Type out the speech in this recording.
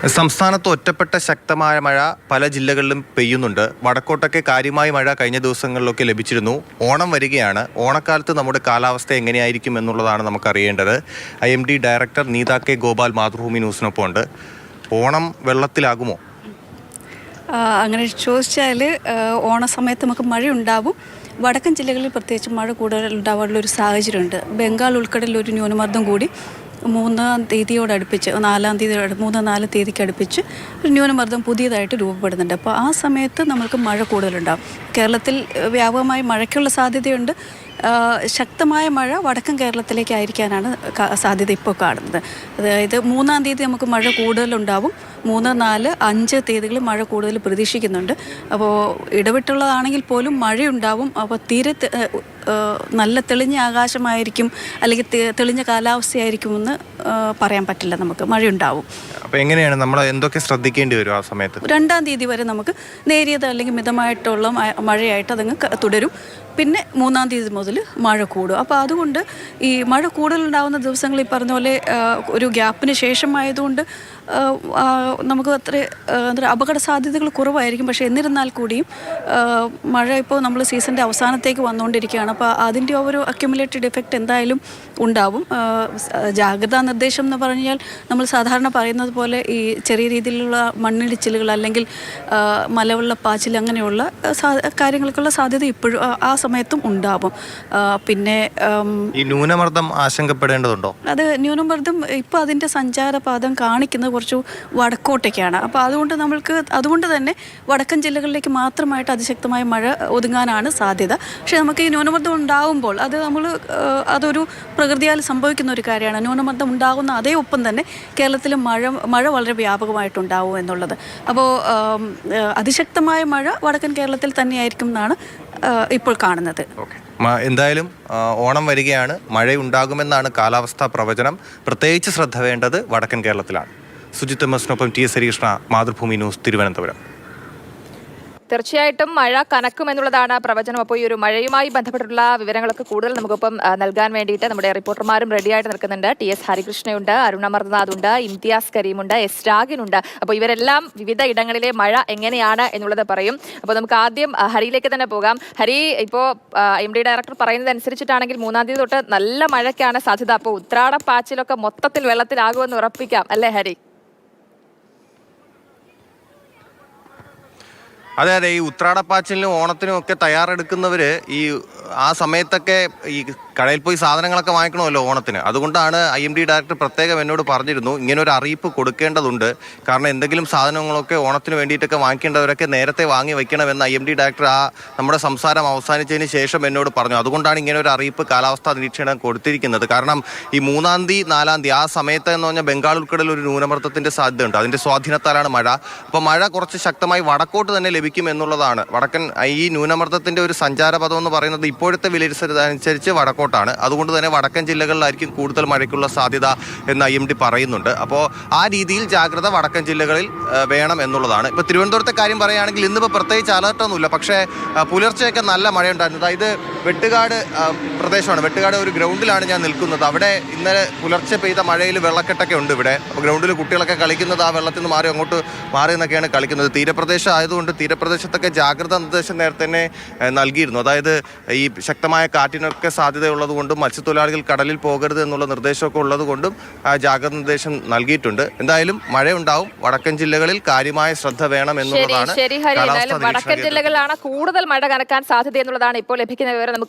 സംസ്ഥാനത്ത് ഒറ്റപ്പെട്ട ശക്തമായ മഴ പല ജില്ലകളിലും പെയ്യുന്നുണ്ട്. വടക്കോട്ടൊക്കെ കാര്യമായ മഴ കഴിഞ്ഞ ദിവസങ്ങളിലൊക്കെ ലഭിച്ചിരുന്നു. ഓണം വരികയാണ്. ഓണക്കാലത്ത് നമ്മുടെ കാലാവസ്ഥ എങ്ങനെയായിരിക്കും എന്നുള്ളതാണ് നമുക്കറിയേണ്ടത്. IMD director Neetha K Gopal Mathrubhumi ന്യൂസിനൊപ്പം ഉണ്ട്. ഓണം വെള്ളത്തിലാകുമോ? അങ്ങനെ ചോദിച്ചാൽ ഓണസമയത്ത് നമുക്ക് മഴയുണ്ടാവും. വടക്കൻ ജില്ലകളിൽ പ്രത്യേകിച്ച് മഴ കൂടുതൽ ഉണ്ടാവാനുള്ള ഒരു സാഹചര്യമുണ്ട്. ബംഗാൾ ഉൾക്കടലിൽ ഒരു ന്യൂനമർദ്ദം കൂടി 3-ാം തീയതിയോടടുപ്പിച്ച് 4-ാം തീയതി 3-4 തീയതിക്ക് അടുപ്പിച്ച് ഒരു ന്യൂനമർദ്ദം പുതിയതായിട്ട് രൂപപ്പെടുന്നുണ്ട്. അപ്പോൾ ആ സമയത്ത് നമുക്ക് മഴ കൂടുതലുണ്ടാകും. കേരളത്തിൽ വ്യാപകമായി മഴയ്ക്കുള്ള സാധ്യതയുണ്ട്. ശക്തമായ മഴ വടക്കൻ കേരളത്തിലേക്കായിരിക്കാനാണ് സാധ്യത ഇപ്പോൾ കാണുന്നത്. അതായത് 3-ാം തീയതി നമുക്ക് മഴ കൂടുതലുണ്ടാവും. 3, 4, 5 തീയതികളിൽ മഴ കൂടുതൽ പ്രതീക്ഷിക്കുന്നുണ്ട്. അപ്പോൾ ഇടവിട്ടുള്ളതാണെങ്കിൽ പോലും മഴയുണ്ടാവും. അപ്പോൾ തീരെ നല്ല തെളിഞ്ഞ ആകാശമായിരിക്കും അല്ലെങ്കിൽ തെളിഞ്ഞ കാലാവസ്ഥയായിരിക്കുമെന്ന് പറയാൻ പറ്റില്ല. നമുക്ക് മഴയുണ്ടാവും. അപ്പോൾ എങ്ങനെയാണ് നമ്മൾ എന്തൊക്കെ ശ്രദ്ധിക്കേണ്ടി വരും ആ സമയത്ത്? 2-ാം തീയതി വരെ നമുക്ക് നേരിയത് അല്ലെങ്കിൽ മിതമായിട്ടുള്ള മഴയായിട്ട് അതങ്ങ് തുടരും. പിന്നെ 3-ാം തീയതി മുതൽ മഴ കൂടും. അപ്പോൾ അതുകൊണ്ട് ഈ മഴ കൂടുതലുണ്ടാകുന്ന ദിവസങ്ങളിൽ പറഞ്ഞ പോലെ ഒരു ഗ്യാപ്പിന് ശേഷമായതുകൊണ്ട് നമുക്ക് അത്ര അപകട സാധ്യതകൾ കുറവായിരിക്കും. പക്ഷേ എന്നിരുന്നാൽ കൂടിയും മഴ ഇപ്പോൾ നമ്മൾ സീസണിൻ്റെ അവസാനത്തേക്ക് വന്നുകൊണ്ടിരിക്കുകയാണ്. അപ്പോൾ അതിൻ്റെ ഒരു അക്യുമുലേറ്റഡ് എഫക്റ്റ് എന്തായാലും ഉണ്ടാവും. ജാഗ്രതാ നിർദ്ദേശം എന്ന് പറഞ്ഞാൽ നമ്മൾ സാധാരണ പറയുന്നത് പോലെ ഈ ചെറിയ രീതിയിലുള്ള മണ്ണിടിച്ചിലുകൾ അല്ലെങ്കിൽ മലവെള്ളപ്പാച്ചിൽ അങ്ങനെയുള്ള കാര്യങ്ങൾക്കുള്ള സാധ്യത ഇപ്പോഴും ആ സമയത്തും ഉണ്ടാവും. പിന്നെ ഈ ന്യൂനമർദ്ദം ആശങ്കപ്പെടേണ്ടതുണ്ടോ? അത് ന്യൂനമർദ്ദം ഇപ്പോൾ അതിൻ്റെ സഞ്ചാരപാതം കാണിക്കുന്നത് കുറച്ച് വടക്കോട്ടേക്കാണ്. അപ്പോൾ അതുകൊണ്ട് തന്നെ വടക്കൻ ജില്ലകളിലേക്ക് മാത്രമായിട്ട് അതിശക്തമായ മഴ ഒതുങ്ങാനാണ് സാധ്യത. പക്ഷേ നമുക്ക് ഈ ന്യൂനമർദ്ദം ഉണ്ടാകുമ്പോൾ അതൊരു പ്രകൃതിയാൽ സംഭവിക്കുന്ന ഒരു കാര്യമാണ്. ന്യൂനമർദ്ദം ഉണ്ടാകുന്ന അതേ ഒപ്പം തന്നെ കേരളത്തിൽ മഴ വളരെ വ്യാപകമായിട്ടുണ്ടാവും എന്നുള്ളത്. അപ്പോൾ അതിശക്തമായ മഴ വടക്കൻ കേരളത്തിൽ തന്നെയായിരിക്കും എന്നാണ് ഇപ്പോൾ കാണുന്നത്. എന്തായാലും ഓണം വരികയാണ്. മഴയുണ്ടാകുമെന്നാണ് കാലാവസ്ഥാ പ്രവചനം. പ്രത്യേകിച്ച് ശ്രദ്ധ വേണ്ടത് വടക്കൻ കേരളത്തിലാണ്. സുജിത് എംഎസിനൊപ്പം TS ഹരികൃഷ്ണ, മാതൃഭൂമി ന്യൂസ്, തിരുവനന്തപുരം. തീർച്ചയായിട്ടും മഴ കനക്കുമെന്നുള്ളതാണ് പ്രവചനം. അപ്പോൾ ഈ ഒരു മഴയുമായി ബന്ധപ്പെട്ടുള്ള വിവരങ്ങളൊക്കെ കൂടുതൽ നമുക്കൊപ്പം നൽകാൻ വേണ്ടിയിട്ട് നമ്മുടെ റിപ്പോർട്ടർമാരും റെഡിയായിട്ട് നിൽക്കുന്നുണ്ട്. TS ഹരികൃഷ്ണയുണ്ട്, അരുൺ അമർനാഥ് ഉണ്ട്, ഇംതിയാസ് കരീമുണ്ട്, S രാഗിനുണ്ട്. അപ്പോൾ ഇവരെല്ലാം വിവിധ ഇടങ്ങളിലെ മഴ എങ്ങനെയാണ് എന്നുള്ളത് പറയും. അപ്പോൾ നമുക്ക് ആദ്യം ഹരിയിലേക്ക് തന്നെ പോകാം. ഹരി, ഇപ്പോൾ IMD ഡയറക്ടർ പറയുന്നത് അനുസരിച്ചിട്ടാണെങ്കിൽ 3-ാം തീയതി തൊട്ട് നല്ല മഴയ്ക്കാണ് സാധ്യത. അപ്പോൾ ഉത്രാടപ്പാച്ചിലൊക്കെ മൊത്തത്തിൽ വെള്ളത്തിലാകുമെന്ന് ഉറപ്പിക്കാം അല്ലേ ഹരി? അതെ, ഈ ഉത്രാടപ്പാച്ചിലിനും ഓണത്തിനും ഒക്കെ തയ്യാറെടുക്കുന്നവർ ആ സമയത്തൊക്കെ ഈ കടയിൽ പോയി സാധനങ്ങളൊക്കെ വാങ്ങിക്കണമല്ലോ ഓണത്തിന്. അതുകൊണ്ടാണ് IMD ഡയറക്ടർ പ്രത്യേകം എന്നോട് പറഞ്ഞിരുന്നു ഇങ്ങനെ ഒരു അറിയിപ്പ് കൊടുക്കേണ്ടതുണ്ട്. കാരണം എന്തെങ്കിലും സാധനങ്ങളൊക്കെ ഓണത്തിന് വേണ്ടിയിട്ടൊക്കെ വാങ്ങിക്കേണ്ടവരൊക്കെ നേരത്തെ വാങ്ങി വയ്ക്കണമെന്ന് IMD ഡയറക്ടർ നമ്മുടെ സംസാരം അവസാനിച്ചതിന് ശേഷം എന്നോട് പറഞ്ഞു. അതുകൊണ്ടാണ് ഇങ്ങനെ ഒരു അറിയിപ്പ് കാലാവസ്ഥാ നിരീക്ഷണം കൊടുത്തിരിക്കുന്നത്. കാരണം ഈ 3-ാം തീയതി 4-ാം തീയതി ആ സമയത്ത് എന്ന് പറഞ്ഞാൽ ബംഗാൾ ഉൾക്കടലിൽ ഒരു ന്യൂനമർദ്ദത്തിൻ്റെ സാധ്യതയുണ്ട്. അതിൻ്റെ സ്വാധീനത്താലാണ് മഴ. അപ്പോൾ മഴ കുറച്ച് ശക്തമായി വടക്കോട്ട് തന്നെ ലഭിക്കും എന്നുള്ളതാണ്. വടക്കൻ ഈ ന്യൂനമർദ്ദത്തിൻ്റെ ഒരു സഞ്ചാരപഥം എന്ന് പറയുന്നത് ഇപ്പോഴത്തെ വിലയിരുത്തലനുസരിച്ച് വടക്കോട്ടാണ്. അതുകൊണ്ട് തന്നെ വടക്കൻ ജില്ലകളിലായിരിക്കും കൂടുതൽ മഴയ്ക്കുള്ള സാധ്യത എന്ന് IMD പറയുന്നുണ്ട്. അപ്പോൾ ആ രീതിയിൽ ജാഗ്രത വടക്കൻ ജില്ലകളിൽ വേണം എന്നുള്ളതാണ്. ഇപ്പോൾ തിരുവനന്തപുരത്തെ കാര്യം പറയുകയാണെങ്കിൽ ഇന്നിപ്പോൾ പ്രത്യേകിച്ച് അലർട്ടൊന്നുമില്ല. പക്ഷേ പുലർച്ചെയൊക്കെ നല്ല മഴയുണ്ടായിരുന്നു. അതായത് വെട്ടുകാട് പ്രദേശമാണ്. വെട്ടുകാട് ഒരു ഗ്രൗണ്ടിലാണ് ഞാൻ നിൽക്കുന്നത്. അവിടെ ഇന്നലെ പുലർച്ചെ പെയ്ത മഴയിൽ വെള്ളക്കെട്ടൊക്കെ ഉണ്ട് ഇവിടെ. അപ്പോൾ ഗ്രൗണ്ടിൽ കുട്ടികളൊക്കെ കളിക്കുന്നത് ആ വെള്ളത്തിൽ നിന്ന് അങ്ങോട്ട് മാറി എന്നൊക്കെയാണ് കളിക്കുന്നത്. തീരപ്രദേശം ആയതുകൊണ്ട് തീരപ്രദേശത്തൊക്കെ ജാഗ്രതാ നിർദ്ദേശം നേരത്തെ തന്നെ നൽകിയിരുന്നു. അതായത് ഈ ശക്തമായ കാറ്റിനൊക്കെ സാധ്യതയുള്ളത് കൊണ്ടും മത്സ്യത്തൊഴിലാളികൾ കടലിൽ പോകരുത് എന്നുള്ള നിർദ്ദേശമൊക്കെ ഉള്ളത് കൊണ്ടും ജാഗ്രതാ നിർദ്ദേശം നൽകിയിട്ടുണ്ട്. എന്തായാലും മഴയുണ്ടാവും. വടക്കൻ ജില്ലകളിൽ കാര്യമായ ശ്രദ്ധ വേണം എന്നുള്ളതാണ്. വടക്കൻ ജില്ലകളിലാണ് കൂടുതൽ മഴ കനക്കാൻ സാധ്യത എന്നുള്ളതാണ് ഇപ്പോൾ ലഭിക്കുന്ന വിവരം. നമുക്ക്